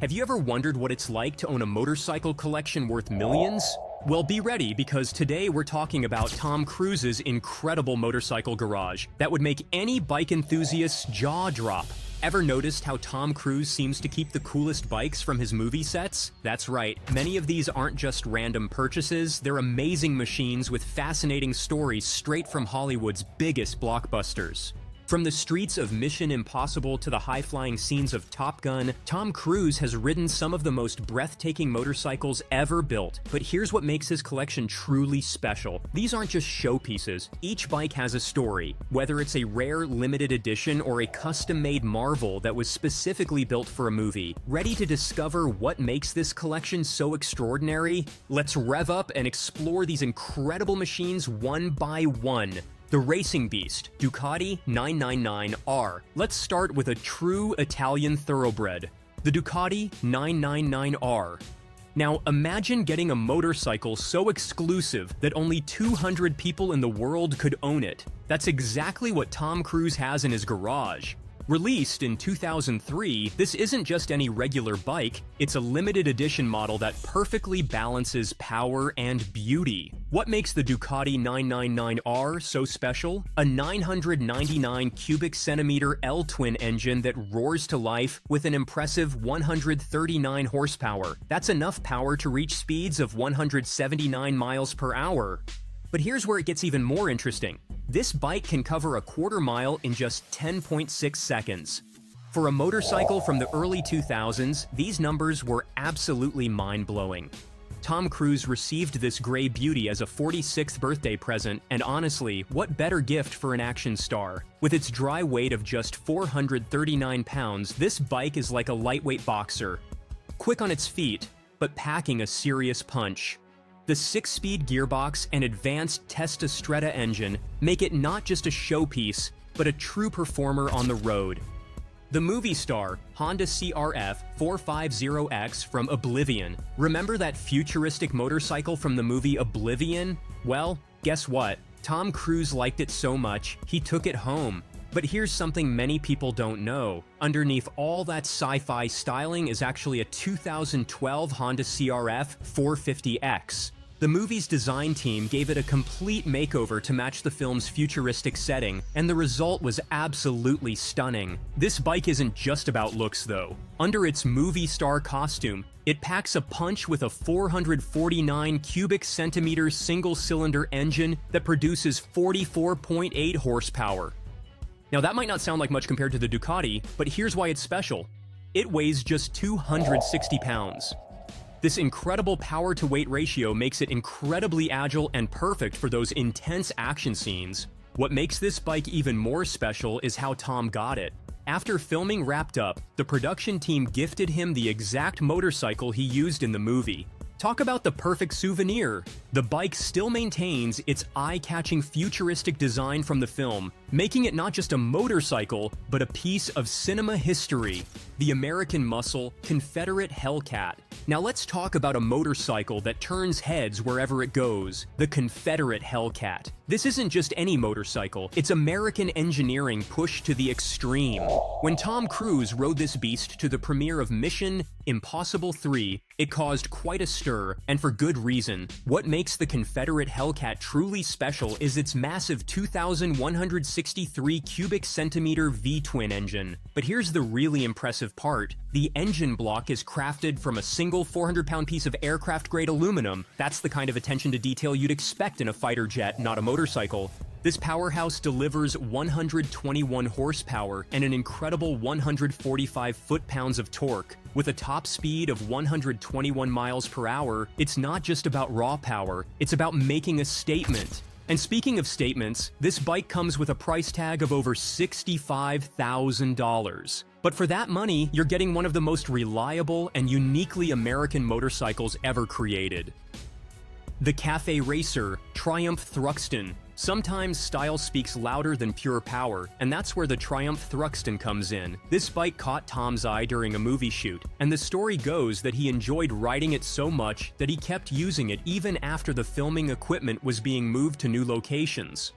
Have you ever wondered what it's like to own a motorcycle collection worth millions? Well, be ready, because today we're talking about Tom Cruise's incredible motorcycle garage that would make any bike enthusiast's jaw drop. Ever noticed how Tom Cruise seems to keep the coolest bikes from his movie sets? That's right, many of these aren't just random purchases, they're amazing machines with fascinating stories straight from Hollywood's biggest blockbusters. From the streets of Mission Impossible to the high-flying scenes of Top Gun, Tom Cruise has ridden some of the most breathtaking motorcycles ever built. But here's what makes his collection truly special. These aren't just showpieces. Each bike has a story, whether it's a rare limited edition or a custom-made marvel that was specifically built for a movie. Ready to discover what makes this collection so extraordinary? Let's rev up and explore these incredible machines one by one. The racing beast, Ducati 999R. Let's start with a true Italian thoroughbred, the Ducati 999R. Now imagine getting a motorcycle so exclusive that only 200 people in the world could own it. That's exactly what Tom Cruise has in his garage. Released in 2003, this isn't just any regular bike, it's a limited edition model that perfectly balances power and beauty. What makes the Ducati 999R so special? A 999 cubic centimeter L-twin engine that roars to life with an impressive 139 horsepower. That's enough power to reach speeds of 179 miles per hour. But here's where it gets even more interesting. This bike can cover a quarter mile in just 10.6 seconds. For a motorcycle from the early 2000s, these numbers were absolutely mind-blowing. Tom Cruise received this gray beauty as a 46th birthday present, and honestly, what better gift for an action star? With its dry weight of just 439 pounds, this bike is like a lightweight boxer. Quick on its feet, but packing a serious punch. The 6-speed gearbox and advanced Testastretta engine make it not just a showpiece, but a true performer on the road. The movie star, Honda CRF 450X from Oblivion. Remember that futuristic motorcycle from the movie Oblivion? Well, guess what? Tom Cruise liked it so much, he took it home. But here's something many people don't know. Underneath all that sci-fi styling is actually a 2012 Honda CRF 450X. The movie's design team gave it a complete makeover to match the film's futuristic setting, and the result was absolutely stunning. This bike isn't just about looks, though. Under its movie star costume, it packs a punch with a 449 cubic centimeter single-cylinder engine that produces 44.8 horsepower. Now that might not sound like much compared to the Ducati, but here's why it's special. It weighs just 260 pounds. This incredible power-to-weight ratio makes it incredibly agile and perfect for those intense action scenes. What makes this bike even more special is how Tom got it. After filming wrapped up, the production team gifted him the exact motorcycle he used in the movie. Talk about the perfect souvenir! The bike still maintains its eye-catching futuristic design from the film, making it not just a motorcycle, but a piece of cinema history. The American muscle, Confederate Hellcat. Now let's talk about a motorcycle that turns heads wherever it goes, the Confederate Hellcat. This isn't just any motorcycle, it's American engineering pushed to the extreme. When Tom Cruise rode this beast to the premiere of Mission Impossible 3, it caused quite a stir, and for good reason. What makes the Confederate Hellcat truly special is its massive 2,163 cubic centimeter V-twin engine. But here's the really impressive part. The engine block is crafted from a single 400-pound piece of aircraft-grade aluminum. That's the kind of attention to detail you'd expect in a fighter jet, not a motorcycle. This powerhouse delivers 121 horsepower and an incredible 145 foot-pounds of torque. With a top speed of 121 miles per hour, it's not just about raw power, it's about making a statement. And speaking of statements, this bike comes with a price tag of over $65,000. But for that money, you're getting one of the most reliable and uniquely American motorcycles ever created. The Cafe Racer Triumph Thruxton. Sometimes style speaks louder than pure power, and that's where the Triumph Thruxton comes in. This bike caught Tom's eye during a movie shoot, and the story goes that he enjoyed riding it so much that he kept using it even after the filming equipment was being moved to new locations.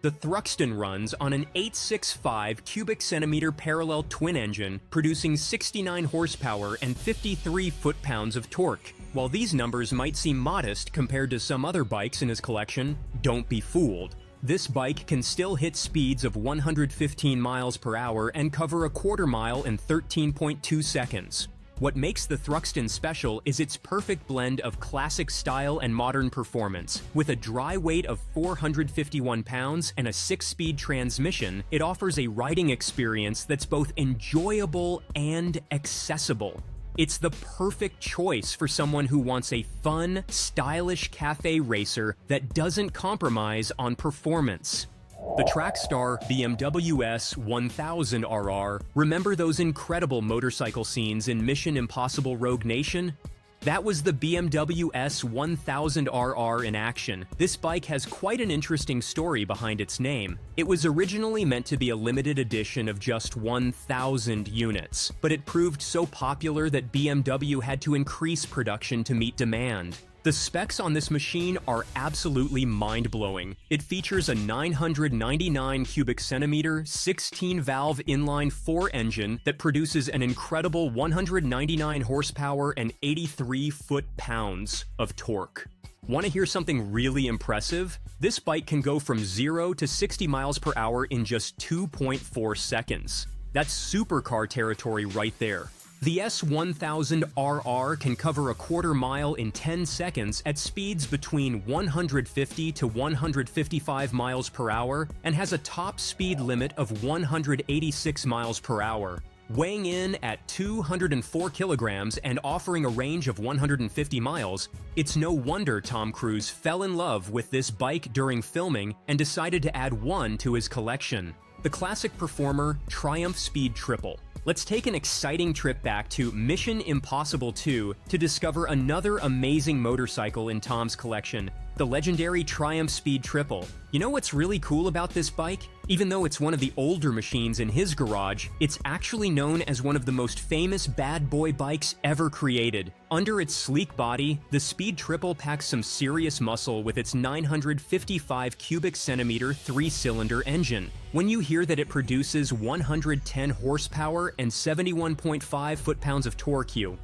The Thruxton runs on an 865 cubic centimeter parallel twin engine, producing 69 horsepower and 53 foot-pounds of torque. While these numbers might seem modest compared to some other bikes in his collection, don't be fooled. This bike can still hit speeds of 115 miles per hour and cover a quarter mile in 13.2 seconds. What makes the Thruxton special is its perfect blend of classic style and modern performance. With a dry weight of 451 pounds and a 6-speed transmission, it offers a riding experience that's both enjoyable and accessible. It's the perfect choice for someone who wants a fun, stylish cafe racer that doesn't compromise on performance. The track star BMW S1000RR, remember those incredible motorcycle scenes in Mission Impossible Rogue Nation? That was the BMW S1000RR in action. This bike has quite an interesting story behind its name. It was originally meant to be a limited edition of just 1,000 units, but it proved so popular that BMW had to increase production to meet demand. The specs on this machine are absolutely mind-blowing. It features a 999 cubic centimeter, 16-valve inline-4 engine that produces an incredible 199 horsepower and 83 foot-pounds of torque. Want to hear something really impressive? This bike can go from 0 to 60 miles per hour in just 2.4 seconds. That's supercar territory right there. The S1000RR can cover a quarter mile in 10 seconds at speeds between 150 to 155 miles per hour and has a top speed limit of 186 miles per hour. Weighing in at 204 kilograms and offering a range of 150 miles, it's no wonder Tom Cruise fell in love with this bike during filming and decided to add one to his collection. The classic performer Triumph Speed Triple. Let's take an exciting trip back to Mission Impossible 2 to discover another amazing motorcycle in Tom's collection, the legendary Triumph Speed Triple. You know what's really cool about this bike? Even though it's one of the older machines in his garage, it's actually known as one of the most famous bad boy bikes ever created. Under its sleek body, the Speed Triple packs some serious muscle with its 955 cubic centimeter 3-cylinder engine. When you hear that it produces 110 horsepower and 71.5 foot-pounds of torque, you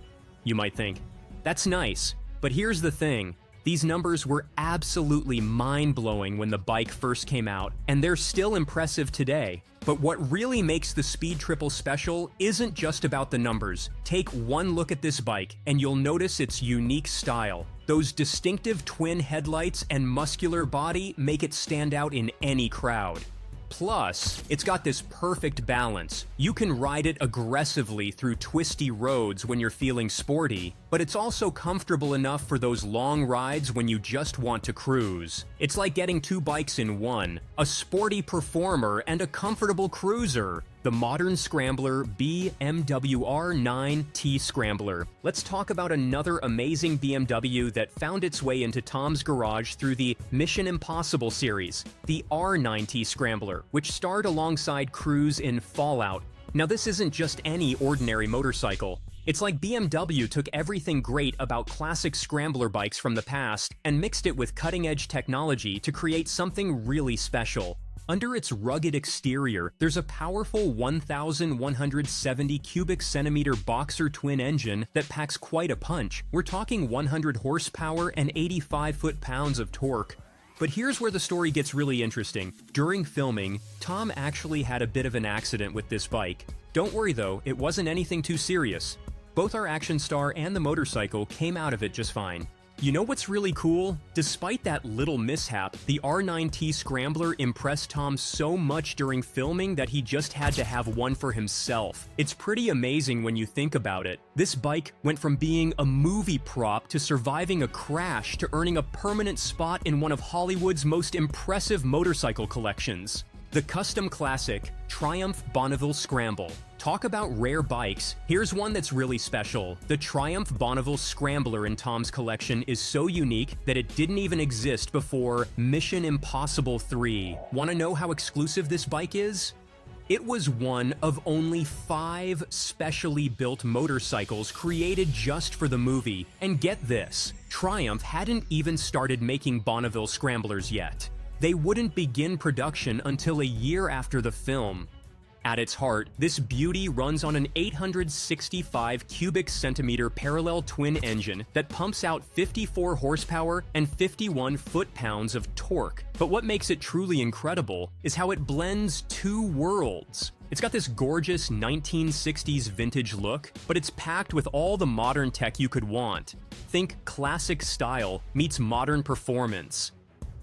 might think, that's nice. But here's the thing. These numbers were absolutely mind-blowing when the bike first came out, and they're still impressive today. But what really makes the Speed Triple special isn't just about the numbers. Take one look at this bike, and you'll notice its unique style. Those distinctive twin headlights and muscular body make it stand out in any crowd. Plus, it's got this perfect balance. You can ride it aggressively through twisty roads when you're feeling sporty, but it's also comfortable enough for those long rides when you just want to cruise. It's like getting two bikes in one, a sporty performer and a comfortable cruiser. The modern scrambler BMW R9T Scrambler. Let's talk about another amazing BMW that found its way into Tom's garage through the Mission Impossible series, the R9T Scrambler, which starred alongside Cruise in Fallout. Now this isn't just any ordinary motorcycle. It's like BMW took everything great about classic scrambler bikes from the past and mixed it with cutting-edge technology to create something really special. Under its rugged exterior, there's a powerful 1,170 cubic centimeter boxer twin engine that packs quite a punch. We're talking 100 horsepower and 85 foot-pounds of torque. But here's where the story gets really interesting. During filming, Tom actually had a bit of an accident with this bike. Don't worry though, it wasn't anything too serious. Both our action star and the motorcycle came out of it just fine. You know what's really cool? Despite that little mishap, the R9T Scrambler impressed Tom so much during filming that he just had to have one for himself. It's pretty amazing when you think about it. This bike went from being a movie prop to surviving a crash to earning a permanent spot in one of Hollywood's most impressive motorcycle collections. The custom classic Triumph Bonneville Scramble. Talk about rare bikes. Here's one that's really special. The Triumph Bonneville Scrambler in Tom's collection is so unique that it didn't even exist before Mission Impossible 3. Want to know how exclusive this bike is? It was one of only 5 specially built motorcycles created just for the movie. And get this, Triumph hadn't even started making Bonneville Scramblers yet. they wouldn't begin production until a year after the film. At its heart, this beauty runs on an 865 cubic centimeter parallel twin engine that pumps out 54 horsepower and 51 foot-pounds of torque. But what makes it truly incredible is how it blends two worlds. It's got this gorgeous 1960s vintage look, but it's packed with all the modern tech you could want. Think classic style meets modern performance.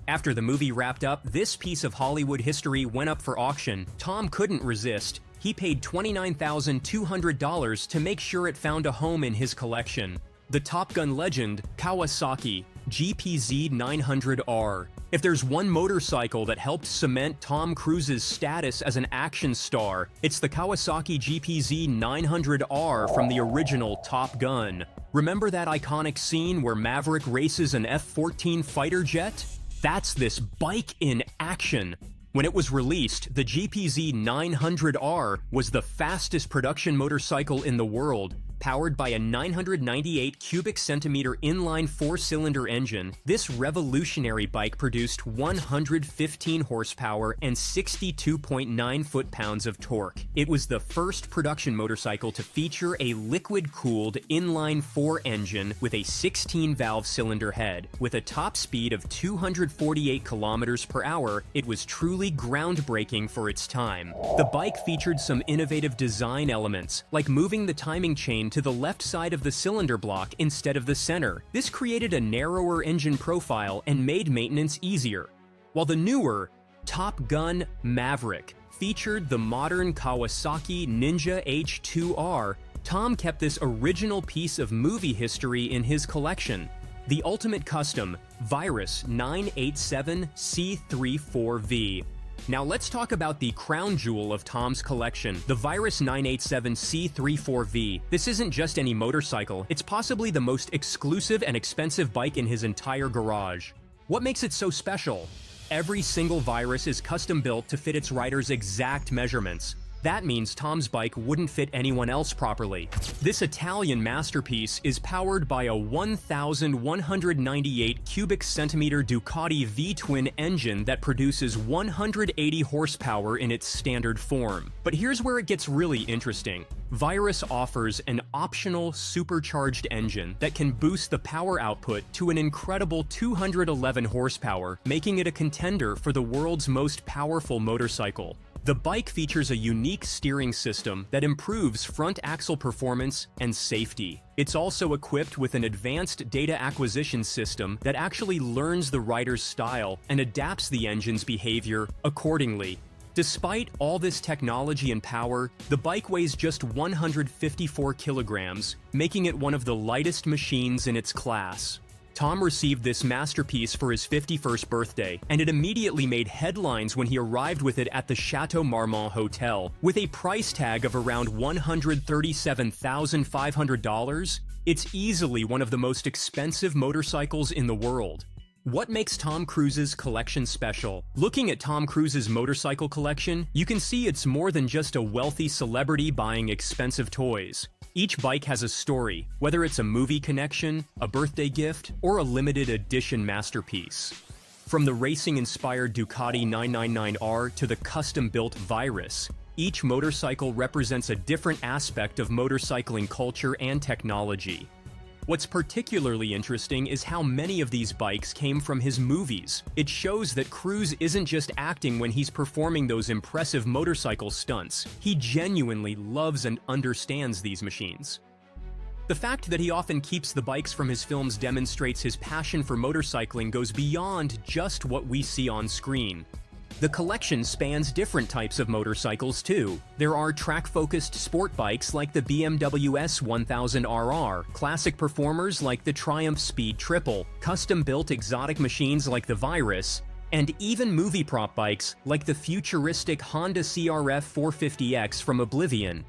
After the movie wrapped up, this piece of Hollywood history went up for auction. Tom couldn't resist. He paid $29,200 to make sure it found a home in his collection. The Top Gun legend, Kawasaki GPZ900R. If there's one motorcycle that helped cement Tom Cruise's status as an action star, it's the Kawasaki GPZ900R from the original Top Gun. Remember that iconic scene where Maverick races an F-14 fighter jet? That's this bike in action. When it was released, the GPZ900R was the fastest production motorcycle in the world. Powered by a 998 cubic centimeter inline four-cylinder engine, this revolutionary bike produced 115 horsepower and 62.9 foot-pounds of torque. It was the first production motorcycle to feature a liquid-cooled inline four engine with a 16-valve cylinder head. With a top speed of 248 kilometers per hour, it was truly groundbreaking for its time. The bike featured some innovative design elements, like moving the timing chain to the left side of the cylinder block instead of the center. This created a narrower engine profile and made maintenance easier. While the newer Top Gun Maverick featured the modern Kawasaki Ninja H2R, Tom kept this original piece of movie history in his collection. The ultimate custom, Virus 987 C34V. Now let's talk about the crown jewel of Tom's collection, the Virus 987 C34V. This isn't just any motorcycle, it's possibly the most exclusive and expensive bike in his entire garage. What makes it so special? Every single Virus is custom built to fit its rider's exact measurements. That means Tom's bike wouldn't fit anyone else properly. This Italian masterpiece is powered by a 1,198 cubic centimeter Ducati V-twin engine that produces 180 horsepower in its standard form. But here's where it gets really interesting. Virus offers an optional supercharged engine that can boost the power output to an incredible 211 horsepower, making it a contender for the world's most powerful motorcycle. The bike features a unique steering system that improves front axle performance and safety. It's also equipped with an advanced data acquisition system that actually learns the rider's style and adapts the engine's behavior accordingly. Despite all this technology and power, the bike weighs just 154 kilograms, making it one of the lightest machines in its class. Tom received this masterpiece for his 51st birthday, and it immediately made headlines when he arrived with it at the Chateau Marmont Hotel. With a price tag of around $137,500, it's easily one of the most expensive motorcycles in the world. What makes Tom Cruise's collection special? Looking at Tom Cruise's motorcycle collection, you can see it's more than just a wealthy celebrity buying expensive toys. Each bike has a story, whether it's a movie connection, a birthday gift, or a limited edition masterpiece. From the racing-inspired Ducati 999R to the custom-built Virus, each motorcycle represents a different aspect of motorcycling culture and technology. What's particularly interesting is how many of these bikes came from his movies. It shows that Cruise isn't just acting when he's performing those impressive motorcycle stunts. He genuinely loves and understands these machines. The fact that he often keeps the bikes from his films demonstrates his passion for motorcycling goes beyond just what we see on screen. The collection spans different types of motorcycles too. There are track-focused sport bikes like the BMW S1000RR, classic performers like the Triumph Speed Triple, custom-built exotic machines like the Virus, and even movie prop bikes like the futuristic Honda CRF 450X from Oblivion.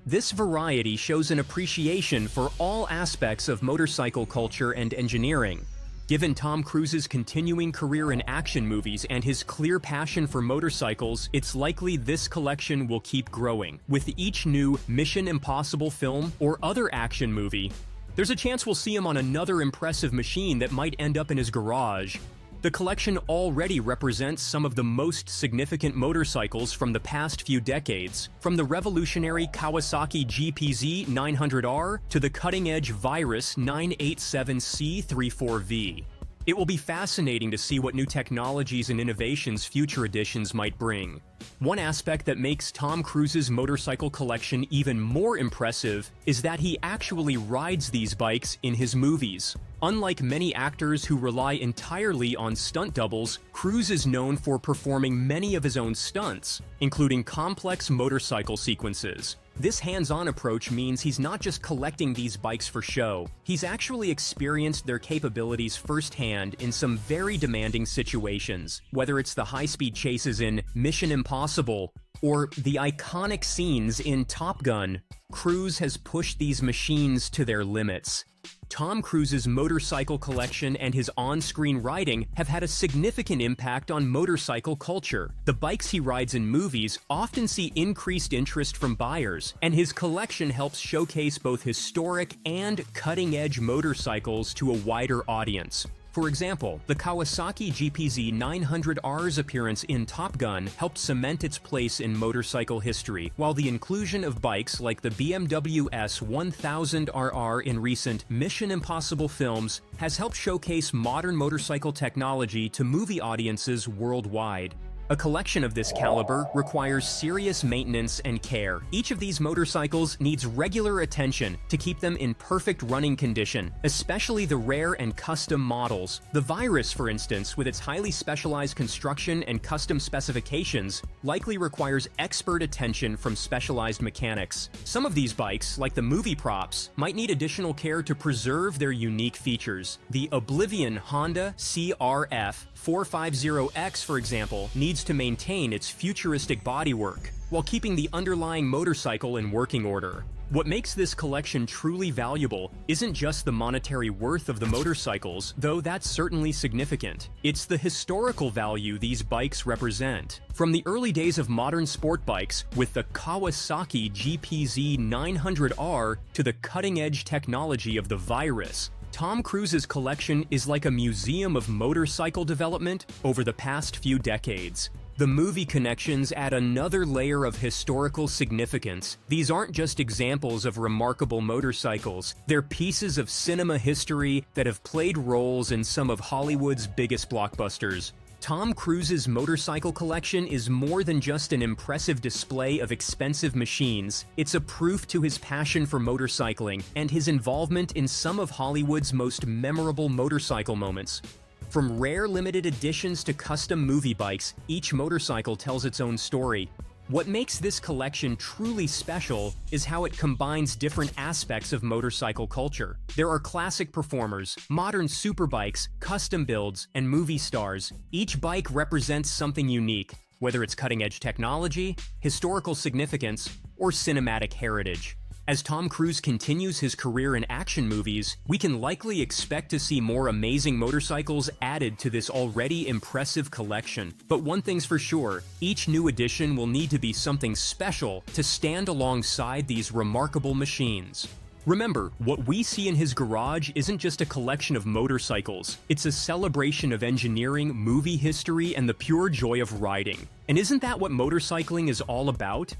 This variety shows an appreciation for all aspects of motorcycle culture and engineering. Given Tom Cruise's continuing career in action movies and his clear passion for motorcycles, it's likely this collection will keep growing. With each new Mission Impossible film or other action movie, there's a chance we'll see him on another impressive machine that might end up in his garage. The collection already represents some of the most significant motorcycles from the past few decades, from the revolutionary Kawasaki GPZ900R to the cutting-edge Virus 987C34V. It will be fascinating to see what new technologies and innovations future editions might bring. One aspect that makes Tom Cruise's motorcycle collection even more impressive is that he actually rides these bikes in his movies. Unlike many actors who rely entirely on stunt doubles, Cruise is known for performing many of his own stunts, including complex motorcycle sequences. This hands-on approach means he's not just collecting these bikes for show, he's actually experienced their capabilities firsthand in some very demanding situations, whether it's the high-speed chases in Mission Impossible or the iconic scenes in Top Gun. Cruise has pushed these machines to their limits. Tom Cruise's motorcycle collection and his on-screen riding have had a significant impact on motorcycle culture. The bikes he rides in movies often see increased interest from buyers, and his collection helps showcase both historic and cutting-edge motorcycles to a wider audience. For example, the Kawasaki GPZ900R's appearance in Top Gun helped cement its place in motorcycle history, while the inclusion of bikes like the BMW S1000RR in recent Mission Impossible films has helped showcase modern motorcycle technology to movie audiences worldwide. A collection of this caliber requires serious maintenance and care. Each of these motorcycles needs regular attention to keep them in perfect running condition, especially the rare and custom models. The Virus, for instance, with its highly specialized construction and custom specifications, likely requires expert attention from specialized mechanics. Some of these bikes, like the movie props, might need additional care to preserve their unique features. The Oblivion Honda CRF 450X, for example, needs to maintain its futuristic bodywork, while keeping the underlying motorcycle in working order. What makes this collection truly valuable isn't just the monetary worth of the motorcycles, though that's certainly significant. It's the historical value these bikes represent. From the early days of modern sport bikes, with the Kawasaki GPZ900R to the cutting-edge technology of the Virus, Tom Cruise's collection is like a museum of motorcycle development over the past few decades. The movie connections add another layer of historical significance. These aren't just examples of remarkable motorcycles, they're pieces of cinema history that have played roles in some of Hollywood's biggest blockbusters. Tom Cruise's motorcycle collection is more than just an impressive display of expensive machines. It's a proof to his passion for motorcycling and his involvement in some of Hollywood's most memorable motorcycle moments. From rare limited editions to custom movie bikes, each motorcycle tells its own story. What makes this collection truly special is how it combines different aspects of motorcycle culture. There are classic performers, modern superbikes, custom builds, and movie stars. Each bike represents something unique, whether it's cutting-edge technology, historical significance, or cinematic heritage. As Tom Cruise continues his career in action movies, we can likely expect to see more amazing motorcycles added to this already impressive collection. But one thing's for sure, each new edition will need to be something special to stand alongside these remarkable machines. Remember, what we see in his garage isn't just a collection of motorcycles. It's a celebration of engineering, movie history, and the pure joy of riding. And isn't that what motorcycling is all about?